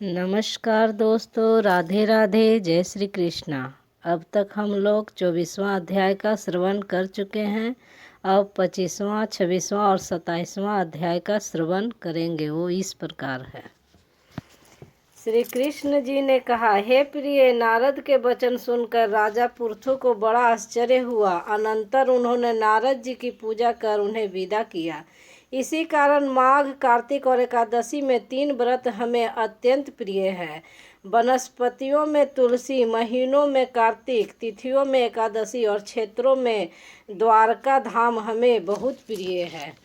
नमस्कार दोस्तों, राधे राधे, जय श्री कृष्णा। अब तक हम लोग 24वां अध्याय का श्रवण कर चुके हैं। अब 25वां, 26वां और 27वां अध्याय का श्रवण करेंगे। वो इस प्रकार है। श्री कृष्ण जी ने कहा, हे प्रिय, नारद के वचन सुनकर राजा पृथु को बड़ा आश्चर्य हुआ। अनंतर उन्होंने नारद जी की पूजा कर उन्हें विदा किया। इसी कारण माघ, कार्तिक और एकादशी में 3 व्रत हमें अत्यंत प्रिय है। वनस्पतियों में तुलसी, महीनों में कार्तिक, तिथियों में एकादशी और क्षेत्रों में द्वारका धाम हमें बहुत प्रिय है।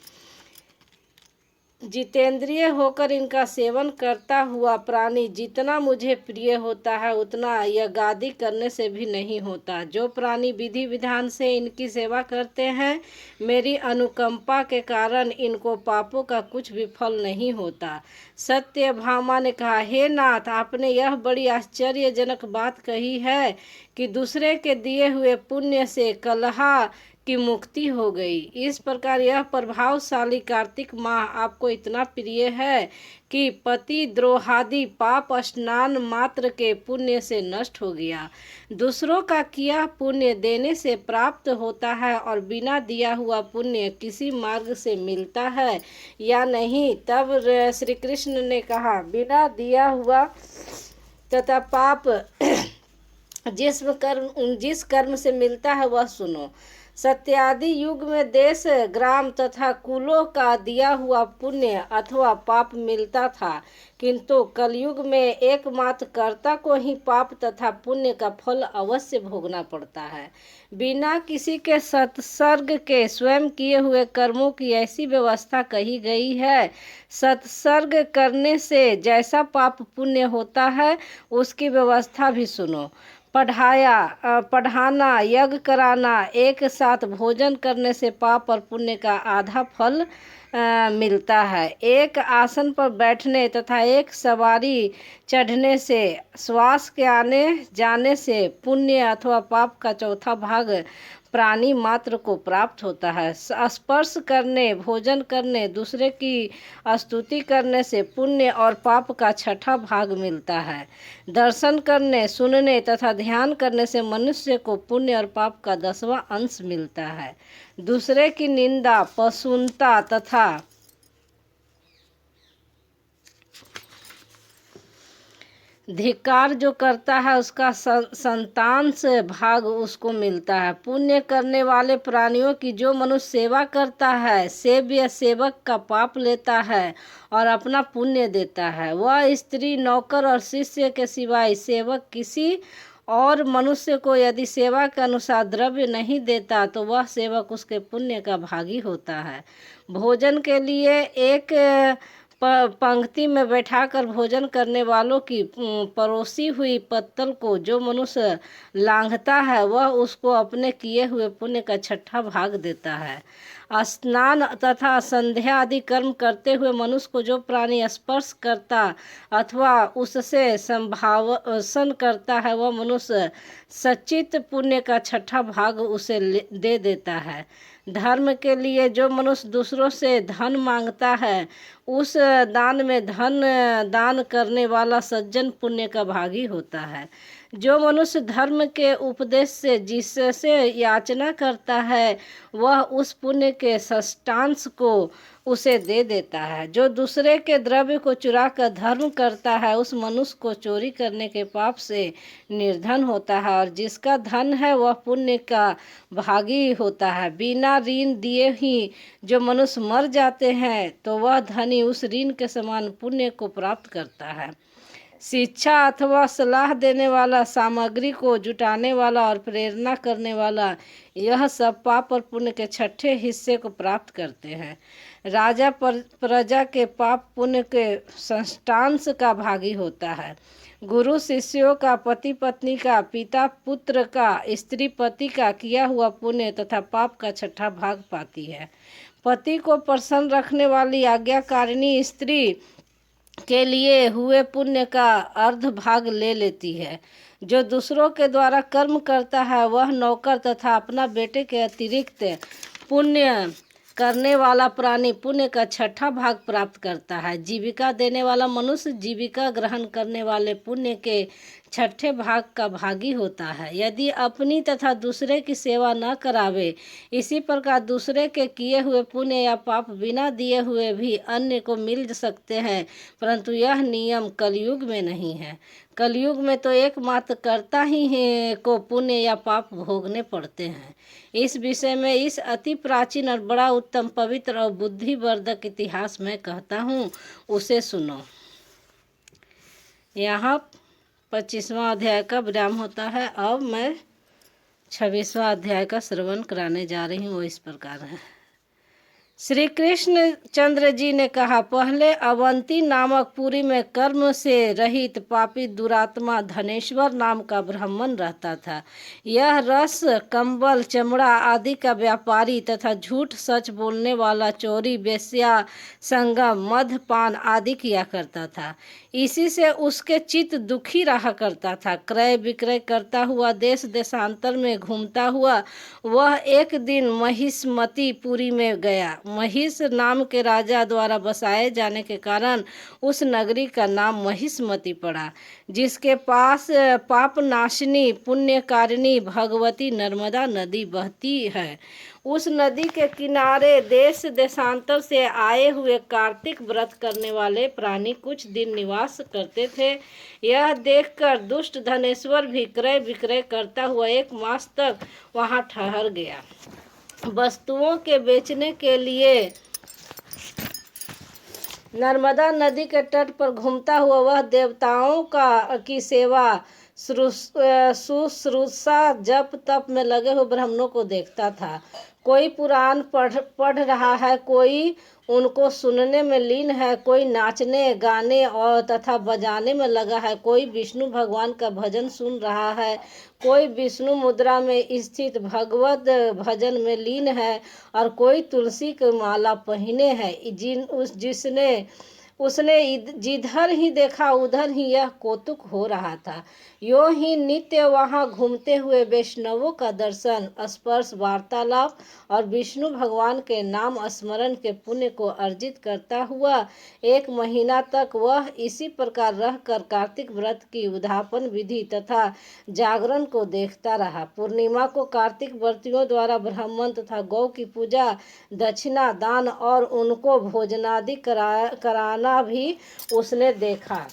जितेंद्रिय होकर इनका सेवन करता हुआ प्राणी जितना मुझे प्रिय होता है उतना यज्ञादि करने से भी नहीं होता। जो प्राणी विधि विधान से इनकी सेवा करते हैं, मेरी अनुकंपा के कारण इनको पापों का कुछ भी फल नहीं होता। सत्यभामा ने कहा, हे नाथ, आपने यह बड़ी आश्चर्यजनक बात कही है कि दूसरे के दिए हुए पुण्य से कलहा की मुक्ति हो गई। इस प्रकार यह प्रभावशाली कार्तिक माह आपको इतना प्रिय है कि पति द्रोहादि पाप स्नान मात्र के पुण्य से नष्ट हो गया। दूसरों का किया पुण्य देने से प्राप्त होता है और बिना दिया हुआ पुण्य किसी मार्ग से मिलता है या नहीं। तब श्री कृष्ण ने कहा, बिना दिया हुआ तथा पाप जिस कर्म से मिलता है वह सुनो। सत्यादि युग में देश, ग्राम तथा कुलों का दिया हुआ पुण्य अथवा पाप मिलता था, किंतु कलयुग में एकमात्र कर्ता को ही पाप तथा पुण्य का फल अवश्य भोगना पड़ता है। बिना किसी के सत्सर्ग के स्वयं किए हुए कर्मों की ऐसी व्यवस्था कही गई है। सत्सर्ग करने से जैसा पाप पुण्य होता है उसकी व्यवस्था भी सुनो। पढ़ाना, यज्ञ कराना, एक साथ भोजन करने से पाप और पुण्य का आधा फल मिलता है। एक आसन पर बैठने तथा एक सवारी चढ़ने से, श्वास के आने जाने से पुण्य अथवा पाप का चौथा भाग प्राणी मात्र को प्राप्त होता है। स्पर्श करने, भोजन करने, दूसरे की स्तुति करने से पुण्य और पाप का छठा भाग मिलता है। दर्शन करने, सुनने तथा ध्यान करने से मनुष्य को पुण्य और पाप का 10वां अंश मिलता है। दूसरे की निंदा, पशुनता तथा धिक्कार जो करता है उसका संतांश भाग उसको मिलता है। पुण्य करने वाले प्राणियों की जो मनुष्य सेवा करता है, सेव्य सेवक का पाप लेता है और अपना पुण्य देता है। वह स्त्री, नौकर और शिष्य के सिवाय सेवक किसी और मनुष्य को यदि सेवा के अनुसार द्रव्य नहीं देता तो वह सेवक उसके पुण्य का भागी होता है। भोजन के लिए एक पंक्ति में बैठाकर भोजन करने वालों की परोसी हुई पत्तल को जो मनुष्य लांघता है वह उसको अपने किए हुए पुण्य का छठा भाग देता है। स्नान तथा संध्या आदि कर्म करते हुए मनुष्य को जो प्राणी स्पर्श करता अथवा उससे संभाषण करता है वह मनुष्य सच्चित पुण्य का छठा भाग उसे दे देता है। धर्म के लिए जो मनुष्य दूसरों से धन मांगता है उस दान में धन दान करने वाला सज्जन पुण्य का भागी होता है। जो मनुष्य धर्म के उपदेश से जिससे याचना करता है वह उस पुण्य के षष्ठांश को उसे दे देता है। जो दूसरे के द्रव्य को चुरा कर धर्म करता है उस मनुष्य को चोरी करने के पाप से निर्धन होता है और जिसका धन है वह पुण्य का भागी होता है। बिना ऋण दिए ही जो मनुष्य मर जाते हैं तो वह धनी उस ऋण के समान पुण्य को प्राप्त करता है। शिक्षा अथवा सलाह देने वाला, सामग्री को जुटाने वाला और प्रेरणा करने वाला, यह सब पाप और पुण्य के छठे हिस्से को प्राप्त करते हैं। राजा प्रजा के पाप पुण्य के षष्ठांश का भागी होता है। गुरु शिष्यों का, पति पत्नी का, पिता पुत्र का, स्त्री पति का किया हुआ पुण्य तथा पाप का छठा भाग पाती है। पति को प्रसन्न रखने वाली आज्ञाकारिणी स्त्री के लिए हुए पुण्य का अर्ध भाग ले लेती है। जो दूसरों के द्वारा कर्म करता है वह नौकर तथा अपना बेटे के अतिरिक्त पुण्य करने वाला प्राणी पुण्य का छठा भाग प्राप्त करता है। जीविका देने वाला मनुष्य जीविका ग्रहण करने वाले पुण्य के छठे भाग का भागी होता है। यदि अपनी तथा दूसरे की सेवा न करावे, इसी प्रकार दूसरे के किए हुए पुण्य या पाप बिना दिए हुए भी अन्य को मिल सकते हैं, परंतु यह नियम कलयुग में नहीं है। कलयुग में तो एकमात्र कर्ता ही है को पुण्य या पाप भोगने पड़ते हैं। इस विषय में इस अति प्राचीन और बड़ा उत्तम, पवित्र और बुद्धिवर्धक इतिहास मैं कहता हूँ, उसे सुनो। यहाँ 25वां अध्याय का विराम होता है। अब मैं 26वां अध्याय का श्रवण कराने जा रही हूँ। वो इस प्रकार है। श्री कृष्ण चंद्र जी ने कहा, पहले अवंती नामक पुरी में कर्म से रहित पापी दुरात्मा धनेश्वर नाम का ब्राह्मण रहता था। यह रस, कंबल, चमड़ा आदि का व्यापारी तथा झूठ सच बोलने वाला चोरी, वेश्या संगम, मदपान आदि किया करता था। इसी से उसके चित्त दुखी रहा करता था। क्रय विक्रय करता हुआ देश देशांतर में घूमता हुआ वह एक दिन महिष्मती पुरी में गया। महिष नाम के राजा द्वारा बसाए जाने के कारण उस नगरी का नाम महिष्मती पड़ा, जिसके पास पापनाशिनी पुण्यकारिणी भगवती नर्मदा नदी बहती है। उस नदी के किनारे देश देशांतर से आए हुए कार्तिक व्रत करने वाले प्राणी कुछ दिन निवास करते थे। यह देखकर दुष्ट धनेश्वर भी क्रय विक्रय करता हुआ 1 मास तक वहां ठहर गया। वस्तुओं के बेचने के लिए नर्मदा नदी के तट पर घूमता हुआ वह देवताओं की सेवा, शुश्रूषा, जप तप में लगे हुए ब्राह्मणों को देखता था। कोई पुराण पढ़ रहा है, कोई उनको सुनने में लीन है, कोई नाचने गाने और तथा बजाने में लगा है, कोई विष्णु भगवान का भजन सुन रहा है, कोई विष्णु मुद्रा में स्थित भगवत भजन में लीन है और कोई तुलसी की माला पहने है। उसने जिधर ही देखा उधर ही यह कौतुक हो रहा था। यों ही नित्य वहां घूमते हुए वैष्णवों का दर्शन, स्पर्श, वार्तालाप और विष्णु भगवान के नाम स्मरण के पुण्य को अर्जित करता हुआ 1 महीना तक वह इसी प्रकार रहकर कार्तिक व्रत की उद्यापन विधि तथा जागरण को देखता रहा। पूर्णिमा को कार्तिक व्रतियों द्वारा ब्राह्मण तथा गौ की पूजा, दक्षिणा दान और उनको भोजनादि कराना भी उसने देखा।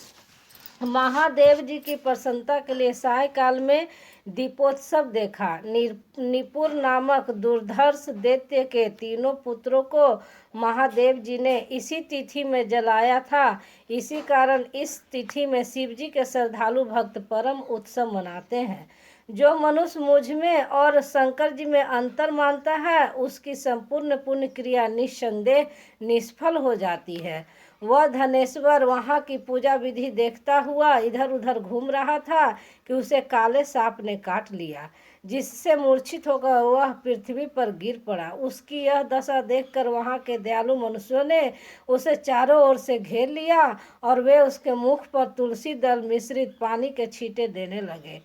महादेव जी की प्रसन्नता के लिए सायकाल में दीपोत्सव देखा। निपुर नामक दुर्धर्ष दैत्य के 3 पुत्रों को महादेव जी ने इसी तिथि में जलाया था। इसी कारण इस तिथि में शिव जी के श्रद्धालु भक्त परम उत्सव मनाते हैं। जो मनुष्य मुझ में और शंकर जी में अंतर मानता है, उसकी संपूर्ण पुण्य क्रिया निस्संदेह निष्फल हो जाती है। वह धनेश्वर वहाँ की पूजा विधि देखता हुआ इधर उधर घूम रहा था कि उसे काले सांप ने काट लिया, जिससे मूर्छित होकर वह पृथ्वी पर गिर पड़ा। उसकी यह दशा देखकर वहाँ के दयालु मनुष्यों ने उसे चारों ओर से घेर लिया और वे उसके मुख पर तुलसी दल मिश्रित पानी के छींटे देने लगे।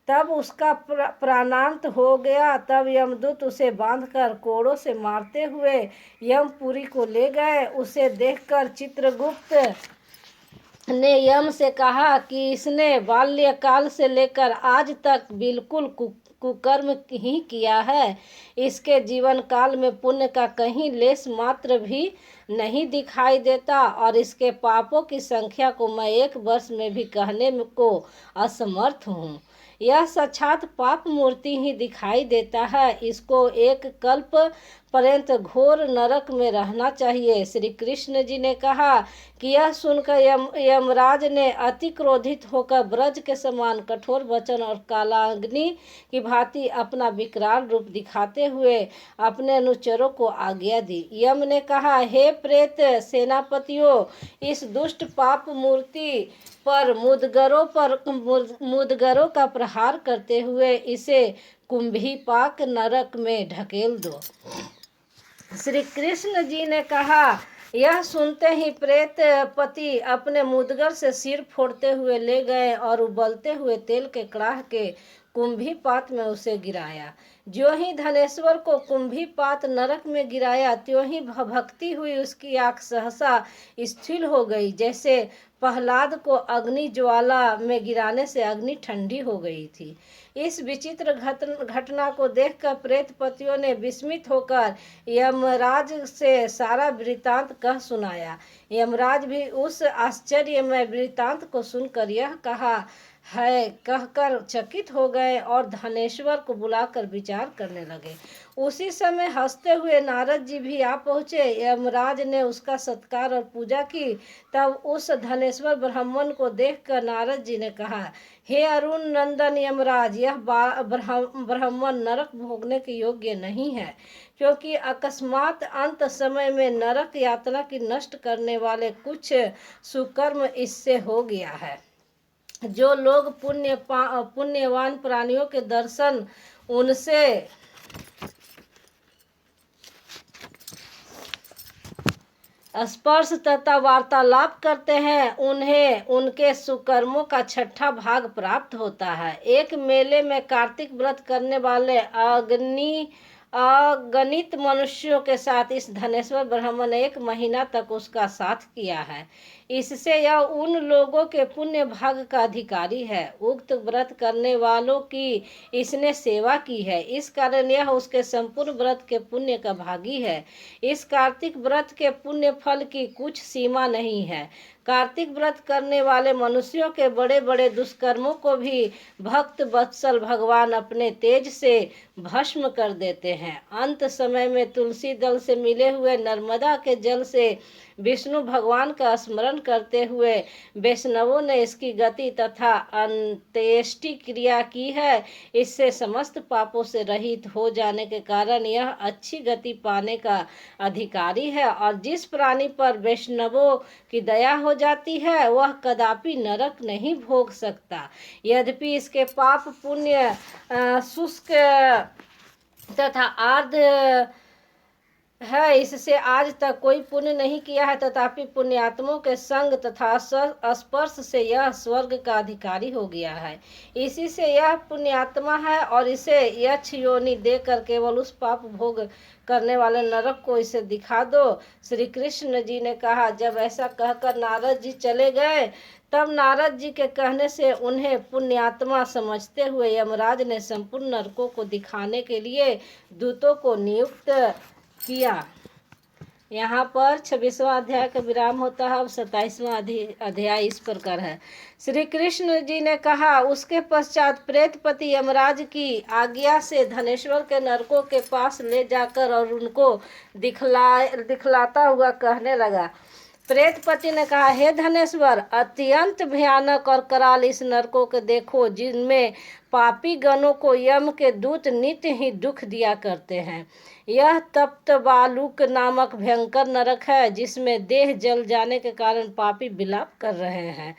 तब उसका प्राणांत हो गया। तब यमदूत उसे बांधकर कोड़ों से मारते हुए यमपुरी को ले गए। उसे देखकर चित्रगुप्त ने यम से कहा कि इसने बाल्यकाल से लेकर आज तक बिल्कुल कुकर्म ही किया है। इसके जीवन काल में पुण्य का कहीं लेश मात्र भी नहीं दिखाई देता और इसके पापों की संख्या को मैं 1 वर्ष में भी कहने को असमर्थ हूँ। यह साक्षात पाप मूर्ति ही दिखाई देता है। इसको 1 कल्प पर्यंत घोर नरक में रहना चाहिए। श्री कृष्ण जी ने कहा कि यह सुनकर यमराज ने अति क्रोधित होकर ब्रज के समान कठोर वचन और कालाग्नि की भांति अपना विकराल रूप दिखाते हुए अपने अनुचरों को आज्ञा दी। यम ने कहा, हे प्रेत सेनापतियों, इस दुष्ट पाप मूर्ति पर मुदगरों का प्रहार करते हुए इसे कुंभीपाक नरक में ढकेल दो। श्री कृष्ण जी ने कहा। यह सुनते ही प्रेत पति अपने मुदगर से सिर फोड़ते हुए ले गए और उबलते हुए तेल के कड़ाह के कुंभीपात में उसे गिराया। ज्यों ही धनेश्वर को कुंभीपात नरक में गिराया, त्यों ही भभकती हुई उसकी आंख सहसा स्थिर हो गई, जैसे प्रहलाद को अग्नि ज्वाला में गिराने से अग्नि ठंडी हो गई थी। इस विचित्र घटना को देखकर प्रेतपतियों ने विस्मित होकर यमराज से सारा वृतांत कह सुनाया। यमराज भी उस आश्चर्यमय वृतांत को सुनकर यह कहा है कहकर चकित हो गए और धनेश्वर को बुलाकर विचार करने लगे। उसी समय हंसते हुए नारद जी भी आ पहुँचे। यमराज ने उसका सत्कार और पूजा की। तब उस धनेश्वर ब्राह्मण को देखकर नारद जी ने कहा, हे अरुण नंदन यमराज, यह ब्राह्मण नरक भोगने के योग्य नहीं है, क्योंकि अकस्मात अंत समय में नरक यातना की नष्ट करने वाले कुछ सुकर्म इससे हो गया है। जो लोग पुण्यवान प्राणियों के दर्शन, उनसे स्पर्श तथा वार्तालाप करते हैं, उन्हें उनके सुकर्मों का छठा भाग प्राप्त होता है। एक मेले में कार्तिक व्रत करने वाले अगणित मनुष्यों के साथ इस धनेश्वर ब्राह्मण ने 1 महीना तक उसका साथ किया है। इससे यह उन लोगों के पुण्य भाग का अधिकारी है। उक्त व्रत करने वालों की इसने सेवा की है, इस कारण यह उसके संपूर्ण व्रत के पुण्य का भागी है। इस कार्तिक व्रत के पुण्य फल की कुछ सीमा नहीं है। कार्तिक व्रत करने वाले मनुष्यों के बड़े बड़े दुष्कर्मों को भी भक्त वत्सल भगवान अपने तेज से भस्म कर देते हैं। अंत समय में तुलसी दल से मिले हुए नर्मदा के जल से विष्णु भगवान का स्मरण करते हुए वैष्णवों ने इसकी गति तथा अंत्येष्टि क्रिया की है। इससे समस्त पापों से रहित हो जाने के कारण यह अच्छी गति पाने का अधिकारी है, और जिस प्राणी पर वैष्णवों की दया हो जाती है वह कदापि नरक नहीं भोग सकता। यद्यपि इसके पाप पुण्य शुष्क तथा आर्द्र है, इससे आज तक कोई पुण्य नहीं किया है, तथापि पुण्यात्मों के संग तथा स्पर्श से यह स्वर्ग का अधिकारी हो गया है। इसी से यह पुण्यात्मा है, और इसे यक्ष योनि देकर केवल उस पाप भोग करने वाले नरक को इसे दिखा दो। श्री कृष्ण जी ने कहा। जब ऐसा कहकर नारद जी चले गए, तब नारद जी के कहने से उन्हें पुण्यात्मा समझते हुए यमराज ने संपूर्ण नरकों को दिखाने के लिए दूतों को नियुक्त किया। यहाँ पर 26वां अध्याय का विराम होता है। अब 27वां अध्याय इस प्रकार है। श्री कृष्ण जी ने कहा, उसके पश्चात प्रेतपति यमराज की आज्ञा से धनेश्वर के नरकों के पास ले जाकर और उनको दिखलाता हुआ कहने लगा। प्रेतपति ने कहा, हे धनेश्वर, अत्यंत भयानक और कराल इस नरकों को देखो, जिनमें पापी गणों को यम के दूत नित्य ही दुख दिया करते हैं। यह तप्त बालुक नामक भयंकर नरक है, जिसमें देह जल जाने के कारण पापी विलाप कर रहे हैं।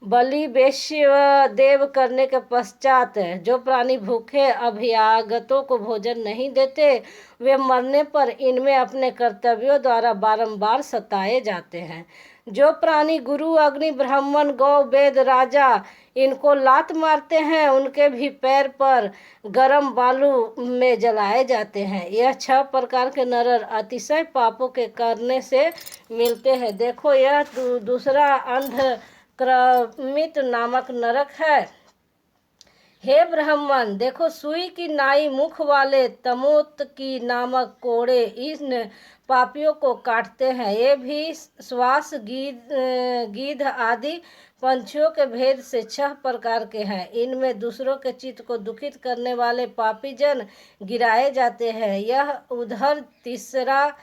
बलि वैश्य देव करने के पश्चात जो प्राणी भूखे अभ्यागतों को भोजन नहीं देते, वे मरने पर इनमें अपने कर्तव्यों द्वारा बारंबार सताए जाते हैं। जो प्राणी गुरु, अग्नि, ब्राह्मण, गौ, वेद, राजा इनको लात मारते हैं, उनके भी पैर पर गरम बालू में जलाए जाते हैं। यह 6 प्रकार के नरक अतिशय पापों के करने से मिलते हैं। देखो, यह दूसरा अंधक्रमित नामक नरक है। हे ब्राह्मण, देखो, सुई की नाई मुख वाले तमोत की नामक कोड़े इन पापियों को काटते हैं। ये भी श्वास, गीध आदि पंछियों के भेद से 6 प्रकार के हैं। इनमें दूसरों के चित्त को दुखित करने वाले पापी जन गिराए जाते हैं। यह उधर तीसरा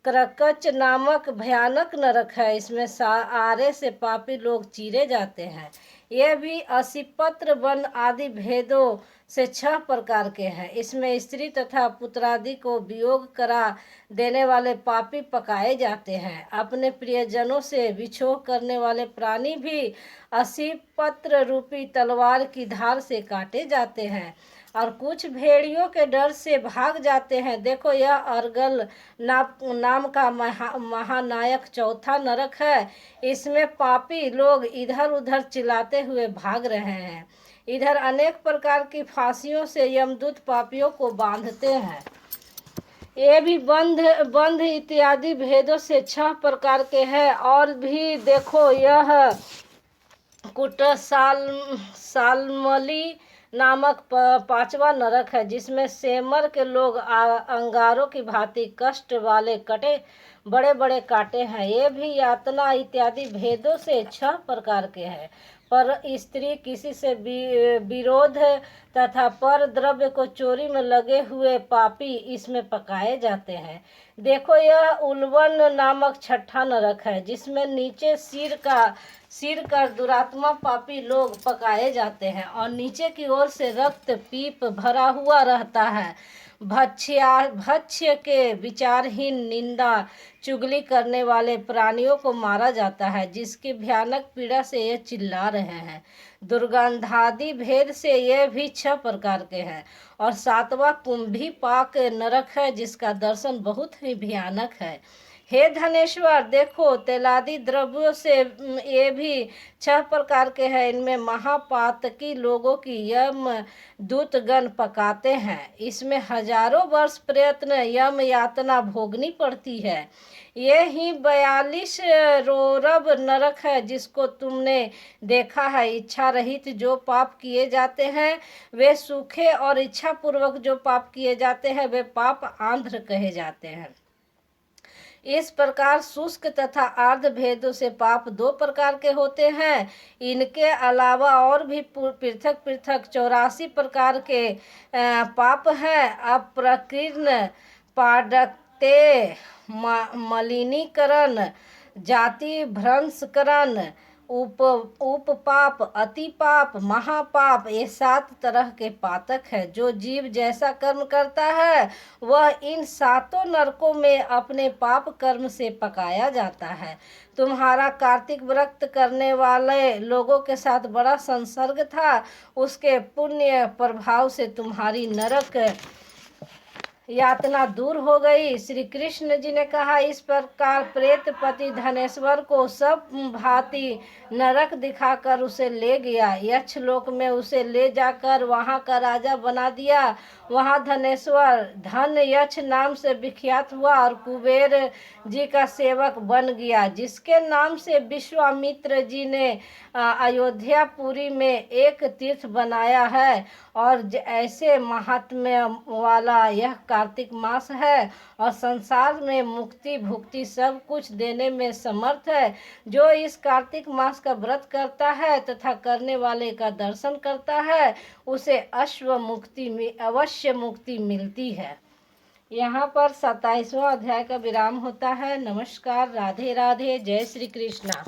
क्रकच नामक भयानक नरक है। इसमें आरे से पापी लोग चीरे जाते हैं। यह भी असिपत्र वन आदि भेदों से 6 प्रकार के हैं। इसमें स्त्री तथा पुत्रादि को वियोग करा देने वाले पापी पकाए जाते हैं। अपने प्रियजनों से विछोह करने वाले प्राणी भी असिपत्र रूपी तलवार की धार से काटे जाते हैं। और कुछ भेड़ियों के डर से भाग जाते हैं। देखो, यह अर्गल नाम का महानायक चौथा नरक है। इसमें पापी लोग इधर उधर चिल्लाते हुए भाग रहे हैं। इधर अनेक प्रकार की फांसियों से यमदूत पापियों को बांधते हैं। ये भी बंध इत्यादि भेदों से 6 प्रकार के हैं। और भी देखो, यह सालमली नामक 5वां नरक है, जिसमें सेमर के लोग अंगारों की भांति कष्ट वाले कटे बड़े बड़े काटे हैं। ये भी यातना इत्यादि भेदों से 6 प्रकार के हैं। पर स्त्री, किसी से विरोध तथा पर द्रव्य को चोरी में लगे हुए पापी इसमें पकाए जाते हैं। देखो, यह उल्वन नामक 6ठा नरक है, जिसमें नीचे सिर का दुरात्मा पापी लोग पकाए जाते हैं और नीचे की ओर से रक्त पीप भरा हुआ रहता है। भक्ष्य के विचारहीन निंदा चुगली करने वाले प्राणियों को मारा जाता है, जिसकी भयानक पीड़ा से ये चिल्ला रहे हैं। दुर्गंधादि भेद से ये भी 6 प्रकार के हैं। और 7वां कुंभी पाक नरक है, जिसका दर्शन बहुत ही भयानक है। हे धनेश्वर, देखो, तेलादि द्रव्यों से ये भी 6 प्रकार के हैं। इनमें महापातकी लोगों की यम दूतगण पकाते हैं। इसमें हजारों वर्ष प्रयत्न यम यातना भोगनी पड़ती है। ये ही 42 रोरब नरक है, जिसको तुमने देखा है। इच्छा रहित जो पाप किए जाते हैं वे सूखे, और इच्छा पूर्वक जो पाप किए जाते हैं वे पाप आंध्र कहे जाते हैं। इस प्रकार शुष्क तथा आर्द्र भेदों से पाप 2 प्रकार के होते हैं। इनके अलावा और भी पृथक पृथक 84 प्रकार के पाप हैं। अप्रकीर्ण, पाडकते, मलिनीकरण, जाति भ्रंशकरण, उपपाप, अतिपाप, महापाप, ये 7 तरह के पातक है। जो जीव जैसा कर्म करता है वह इन 7 नरकों में अपने पाप कर्म से पकाया जाता है। तुम्हारा कार्तिक व्रत करने वाले लोगों के साथ बड़ा संसर्ग था। उसके पुण्य प्रभाव से तुम्हारी नरक यातना दूर हो गई। श्री कृष्ण जी ने कहा, इस प्रकार प्रेत पति धनेश्वर को सब भांति नरक दिखाकर उसे ले गया। यक्ष लोक में उसे ले जाकर वहां का राजा बना दिया। वहां धनेश्वर धन यक्ष नाम से विख्यात हुआ और कुबेर जी का सेवक बन गया, जिसके नाम से विश्वामित्र जी ने अयोध्यापुरी में एक तीर्थ बनाया है। और ऐसे महात्म्य वाला यह कार्तिक मास है और संसार में मुक्ति भुक्ति सब कुछ देने में समर्थ है। जो इस कार्तिक मास का व्रत करता है तथा करने वाले का दर्शन करता है उसे अवश्य मुक्ति मिलती है। यहाँ पर 27वां अध्याय का विराम होता है। नमस्कार, राधे राधे, जय श्री कृष्णा।